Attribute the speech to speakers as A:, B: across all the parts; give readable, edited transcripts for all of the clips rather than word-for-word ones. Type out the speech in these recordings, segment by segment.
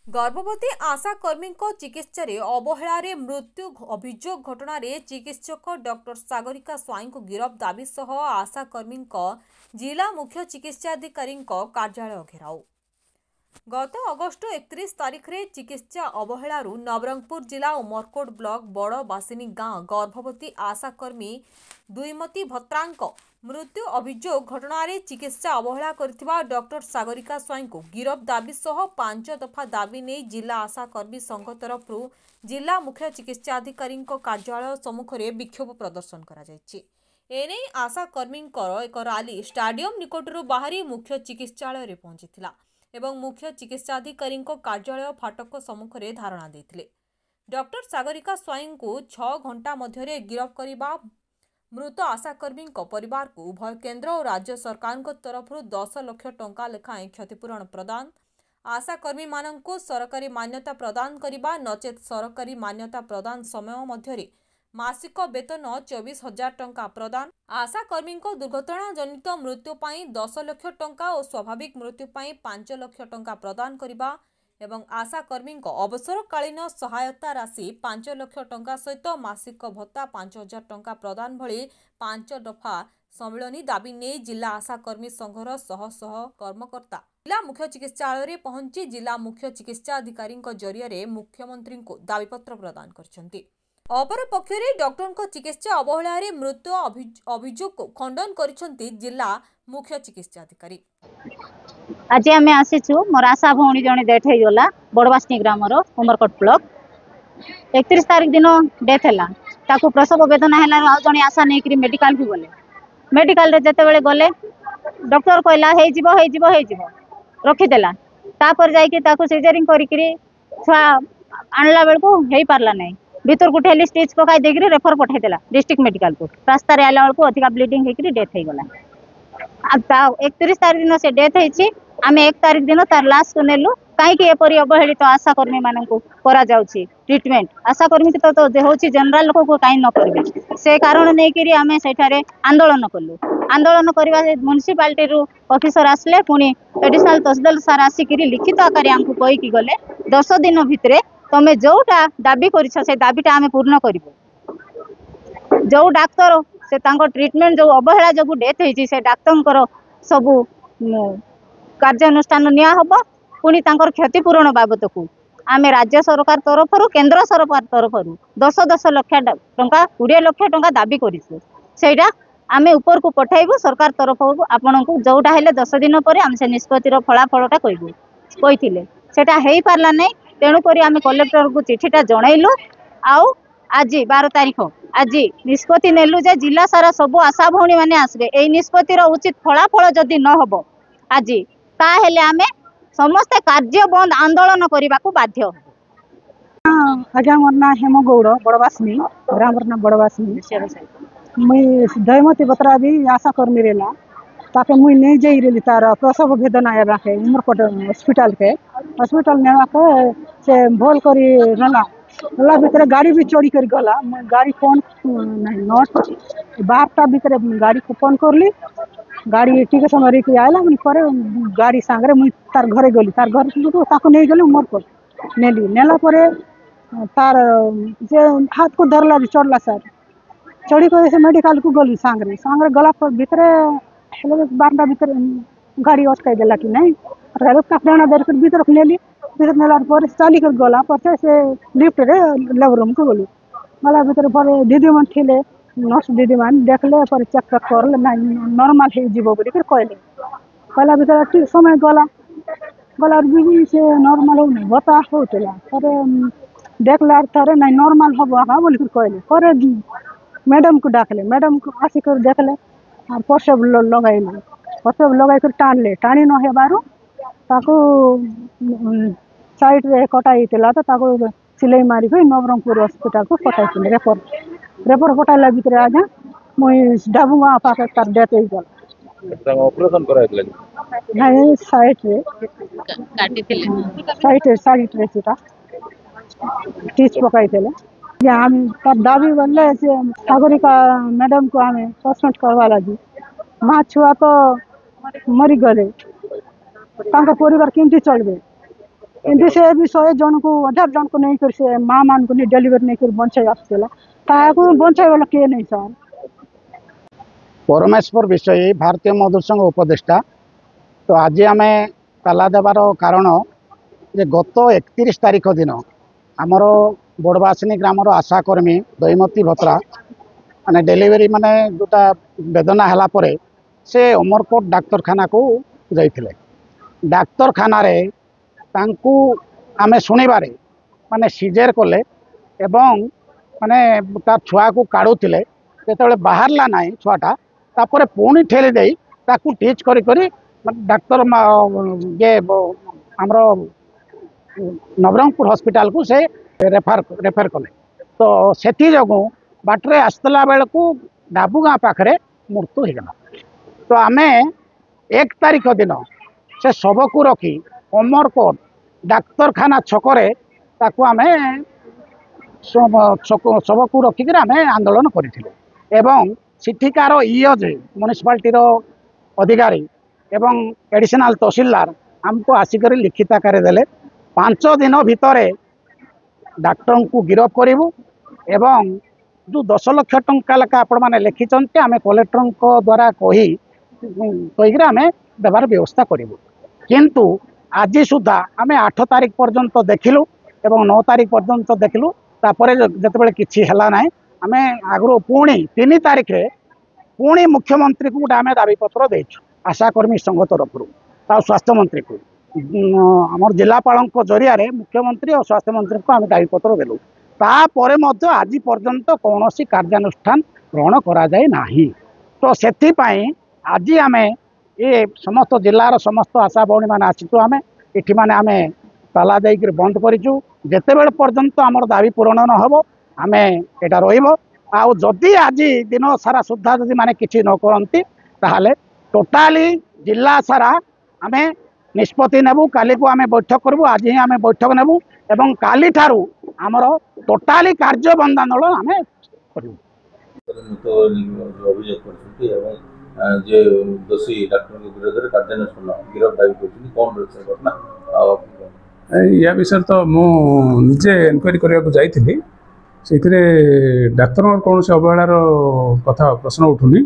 A: गर्भवती आशा कर्मी चिकित्सा अवहेलार मृत्यु अभियोग घटना चिकित्सक डॉक्टर सागरिका स्वाई को गिरफ दाबी सह आशा कर्मी जिला मुख्य चिकित्साधिकारी कार्यालय घेराव। गत अगस्ट 31 तारिख में चिकित्सा अवहेलारू नवरंगपुर जिला उमरकोट ब्लॉक बड़ बासिनी गांव गर्भवती आशा कर्मी दुईमती भत्रांक मृत्यु अभियोग घटना चिकित्सा अवहेला करथिबा डॉक्टर सागरिका स्वाई को गिरफ दाबी सह 5 दफा दाबी नहीं जिला आशा कर्मी संघ तरफ जिला मुख्य चिकित्साधिकारी कार्यालय सम्मुख में विक्षोभ प्रदर्शन करा एने आशा कर्मी एक रैली स्टाडियम निकटरू बाहरी मुख्य चिकित्सालय में पहुंची एवं मुख्य चिकित्साधिकारी कार्यालय फाटक सम्मुख में धारणा देते। डॉक्टर सागरिका स्वाई को 6 घंटा मध्य गिरफ करने मृत आशाकर्मी परिवार को उभय केंद्र और राज्य सरकार तरफ 10 लाख टंका लेखाएं क्षतिपूरण प्रदान, आशाकर्मी मानक सरकारी मान्यता प्रदान करने नचेत सरकारी मान्यता प्रदान समय मध्य मासिक वेतन 24,000 टंका प्रदान, आशाकर्मी दुर्घटना जनित मृत्यु पाई 10 लाख टंका और स्वाभाविक मृत्यु पाई 5 लाख टंका प्रदान करने एवं आशाकर्मी अवसरकालीन सहायता राशि 5 लाख टंका सहित मासिक भत्ता 5,000 टंका प्रदान भली 5 दफा सम्मिलनी दाबी नहीं जिला आशाकर्मी संघर शह शह कर्मकर्ता जिला मुख्य चिकित्सालय में पहुंची जिला मुख्य चिकित्साधिकारी जरिए मुख्यमंत्री को दाबीपत्र प्रदान करछंती। अपर पक्षरे डॉक्टर चिकित्सा अवहेलार मृत्यु अभियोग को खंडन करिसेंती जिला मुख्य चिकित्साधिकारी।
B: आज आम आसीचु मोर आशा भौणी जड़े डेथ हो गला बड़बासनी ग्राम उमरकोट ब्लॉक 31 तारिख दिन डेथ है प्रसव वेदना है जड़े आशा नहीं मेडिकल भी गले मेडिकल जिते गले डॉक्टर कहला रखीदेला तापर जाकि सिजरिंग करी छुआ आणला बेलू हो पार्ला ना भीतर को ठेली स्टिच पकाई देकर रेफर पठाईदेला डिस्ट्रिक्ट मेडिकल को रास्ता आला बेलू अधिका ब्लीडिंग होकर डेथ हो गला। 31 तारिख दिन से डेथ होती आम 1 तारिख दिन तार लाश को नेलु कहीं एपरी अवहेलित आशाकर्मी मानक ट्रिटमेंट आशाकर्मी तो होची जनरल लोक को कहीं न करेंगे से कारण नहीं आम से आंदोलन कलु आंदोलन करवा म्युनिसिपालिटी ऑफिसर आसले पुणी एडिशनल तहसीलदार सार आसिक लिखित आकार आमको कहीकि गले 10 दिन भितर तुम जोटा दाबी कर दाबीटा आम पूर्ण कर जो डाक्तर से ट्रिटमेंट जो अवहेला जो डेथ होती से डाक्तर सबू कार्यानुष्ठान निया हबो पुणी क्षतिपूरण बाबद को आम राज्य सरकार तरफ केंद्र सरकार तरफ 10 लाख टंका 20 लाख टंका दाबी करा आम ऊपर को पठाइबू सरकार तरफ आपण को जोटा हेले 10 दिन पर आम से निष्पत्तिर फलाफलटा कहबू कही सेटा हो पार्ला नहीं तेणुक आम कलेक्टर को चिठीटा जनइलु आउ आज 12 तारिख आज निष्पत्ति नेलु जे जिला सारा सबू आशा भौणी मैंने आसबे ए निष्पत्तिर उचित फलाफल जदि न हबो आज ताहेले आमे समस्त कार्य बंद आंदोलन करने को बाध्य।
C: आज्ञा मोर ना हेम गौड़ बड़बासनी ग्राम ना बड़बासनी मुई दयमती बतरा भी आशा कर्मी रेला ताके मुई नहीं जाई रेली तार प्रसव वेदना एबा के उमरकोट हॉस्पिटल नेवा के से भोल करी रला भितर गाड़ी भी चोरी कर गला गाड़ी फोन नहीं नोट 12टा भितर गाड़ी को फोन करली गाड़ी टिके समय रिक आइला मुझे पर गाड़ी सांगरे मुझे तार घरे गली तार घर ताको नहीं गली उमरकोट नेली नेला परे तार जे हाथ को धरला चढ़ला सर चढ़ी कर से मेडिकल को गली सांगरे गला पर भितर 12टा भितर गाड़ी अटकाई देला कि नहीं रेल कापड़ा देर कर भीतर नेली भीतर नेला पर चाली कर गला पर से लिफ्ट रे लेबर रूम को गली गला भीतर पर दीदी मन थिले नर्स दीदी मान देखले पर चेक करले ना नॉर्मल हे जीवो बोली कर कहले कहला भीतर ठीक समय गला भी से नॉर्मल हो नहीं बता होतला पर देखला थारे ना नॉर्मल हबो हा बोली कर कहले पर मैडम को डाकले मैडम को आसी कर देखले और परसेब लगाई कर टाणी न हेबारु ताको साइड रे कटाई थिला तो ताको सिलाई मारी को नवरंगपुर हॉस्पिटल को पठाई रेफर पठाइला भितर आज्ञा मुई डाबुआ पाके तार डेथ हो गला
D: ऑपरेशन कराइतले
C: नहीं साइड रे काटी थिले साइड रे सीता टीच पकाई थिले हम तार दाबी बनले से सागरिका मैडम को हमें सस्पेंड करवा लगी माँ छुआ तो मरी गले परिवार केमती चलबे एमती से भी 100 जन को 1000 जन को नहीं कर से माँ मान को नहीं डेलीवरी नहीं कर बंचाई आसला ताको बंचाई वाला के नहीं सर
D: परमेश्वर विषय भारतीय मजदूर संघ उपदेष्टा। तो आज आम ताला देवार कारण जे गत 31 तारीख दिन आमर बड़वासिनी ग्रामर आशाकर्मी दईमती भत्रा माने डेलीवरी माने जोटा वेदना है पर से अमरकोट डाक्तरखाना को जाइथिले। डाक्तरखाना रे तांकू आमे सुनिबारे माने सीजर कले एवं माने तार छुआ को काढ़ुले जेतेबेले बाहरला नाई छुआटा तापर पुणी ठेली दे ताकू टीच करी करी डाक्तर ये आमर नवरंगपुर हॉस्पिटल को से रेफर कले। तो सेठी जगू बाटरे आसला बेलू डाबू गाँ पाखे मृत्यु हो गला। तो आमे 1 तारीख दिन से शव को रखी अमरकोट डाक्तरखाना छकरे ताकू आमे शव को रखिक आमे आंदोलन करथिले एवं सिठिकार ईओजे म्युनिसिपालिटी अधिकारी एवं एडिशनल तहसीलदार हमको आसिक लिखित आकार देले 5 दिन भितर डाक्टर को गिरफ करूँ एवं जो 10 लाख टंका लेखा आपण मैंने लिखिं आम कलेक्टर द्वारा कहीकि आम देवार व्यवस्था करूँ। किंतु आज सुधा आम 8 तारीख पर्यंत देखिलु एवं 9 तारीख पर्यंत देखिलु तापर जितेबाला किसी है ना आम आगु पुणी 3 तारीख पुणी मुख्यमंत्री को गोटे आम दाबीपत्र देचु आशाकर्मी संघ तरफ स्वास्थ्य मंत्री को आम जिलापाल जरिया मुख्यमंत्री और स्वास्थ्य मंत्री को आम दाबीपत्र देलु तापर आज पर्यंत कौन कार्यानुष्ठान ग्रहण करा जाए नाही। तो से आज आम ये समस्त जिलार समस्त आशा भौणी मैंने आसीचु आम ये मैंने आम ताला देकर बंद करूँ जितेबेले पर्यंत आम दाबी पूरण न हम आम यहाँ रही आज दिन सारा सुधा जदि माने किसी न करती ताहले टोटाली जिला सारा आम निष्पत्ति नेबू काली को आम बैठक करूँ आज ही आम बैठक नेबू एवं काली ठारू आमर टोटाली कार्य बंद आंदोलन आम करूँ।
E: जे दोषी डॉक्टर के विरोध में कार्यानुष्ठान गिरफ दाबी करछिन कोन रहे घटना
F: या विषय तो मुझे एनक्वायरी करने जाइए से डाक्तर कौन से अवहेलार कथा प्रश्न उठुनी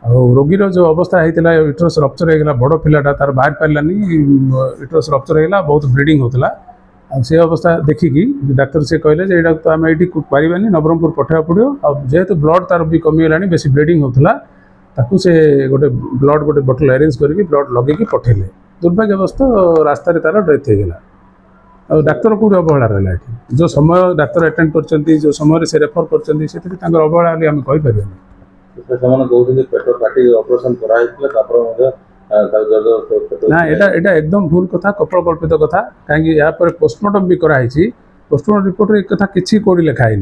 F: आ रोगीर जो अवस्था होता यूट्रस रप्चर होगा बड़ पिलाटा तार बाहर पारानी यूट्रस रप्चर होगा बहुत ब्लीडिंग होता से अवस्था देखिकी डाक्तर से कहले जे एटा तो आम ये पारानी नवरंगपुर पठाइबा पड़ो आ जेहेतु ब्लड तार भी कमीगला बेस ब्लीडिंग होता ताकू से गोटे ब्लड गोटे बोतल अरेंज करके ब्लड लगे पठेले दुर्भाग्यवश रास्तार तार डेथ होगा। और डाक्तर कौट अवहेला रहा है जो समय डाक्तर अटेंड कर जो समय से रेफर कर अवहेला आम कहीपर ना यहाँ एकदम भूल कथा कपल कल्पित कथा कहीं यापर पोस्टमार्टम भी कराई पोस्टमार्टम रिपोर्ट एक कथा किसी कौटी लिखाई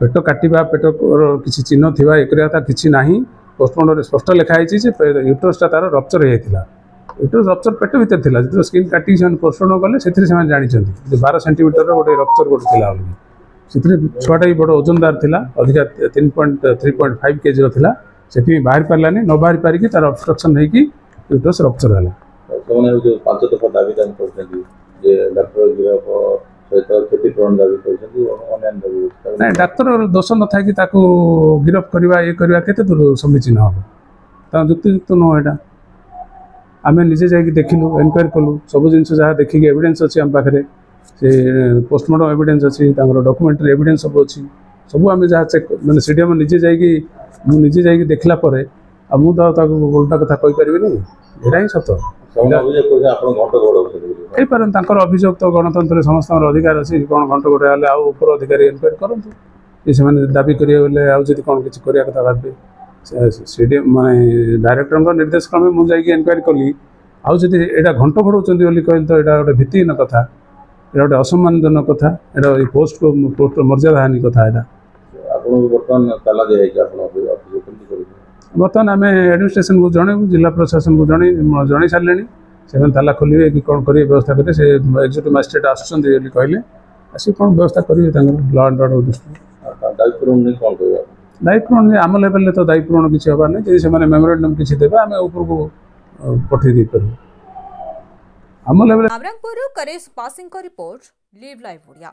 F: पेट काटा पेट किसी चिन्ह थी एक किसी ना पोस्टमार्टम स्पष्ट लिखाई यूट्रसटा तार रप्चर होता यूट्रस रप्चर पेट भर था जो स्किन काटिक पोस्टमार्टम कले से जानते 12 सेंटीमीटर गोटे रप्चर गोटे थी छुआटा भी बड़ ओजनदार था अधिका 3.5 केजी था से बाहर पारानी न बाहर पारिकी तार अबस्ट्रक्शन होगी यूट्रस रप्चर है। ना डाक्तर दोष न था कि गिरफ करवा ये करवा केते दूर समीचीन हम जुक्ति युक्त नुह यहाँ आम निजे जा देखिलु एनक्वायरी कलु सब जिन जहाँ देखिक एविडेंस अच्छी आम पाखे से पोस्टमार्टम एविडेंस अच्छी डॉक्यूमेंटरी एविडेंस सब अच्छी सब आम जहाँ चेक मैंने सीडीएम निजे जा देखला मुझे उल्टा कथा कहीपर यहाँ ही सत हो अभियोग तो गणतंत्र समस्त अधिकार अच्छी कौन घंट गोटे हेल्ले आउ उपर अधिकारी एनक्वायरी करूँ से दाबी करेंगे आउ जब कौन किसी करने कथा भावे सीडीएम माने डायरेक्टर निर्देश क्रमे मुझे एनक्वायरी कली आउ जब यहाँ घंट घोड़ाऊँ कहले तो यहाँ गोटे भित्तिहीन कथा यहाँ गोटे असम्मानजनक कथा यहाँ पोस्ट मर्यादा हानि कथा यहाँ बर्तमान आम एडमिनिस्ट्रेशन को जनइबू जिला प्रशासन को जन सारे से ताला खोलिए कि कौन करेंगे व्यवस्था करेंगे से एक्जिक्यूटिव मजिस्ट्रेट आसुँच कहले आस कौन व्यवस्था करेंगे लॉ एंड ऑर्डर दृष्टि दायी पूरण आम लेवल तो दायी पूरण किसी हबार नहीं जब से मेमोरेंडम किसी देवे आम ऊपर को पठे दे पार ଆମ ଲେଭେଲ
A: ନବରଙ୍ଗପୁରରୁ କରେଶ ପାସିଂଙ୍କ ରିପୋର୍ଟ, ଲିଭ୍ ଲାଇଭ୍ ଓଡ଼ିଆ।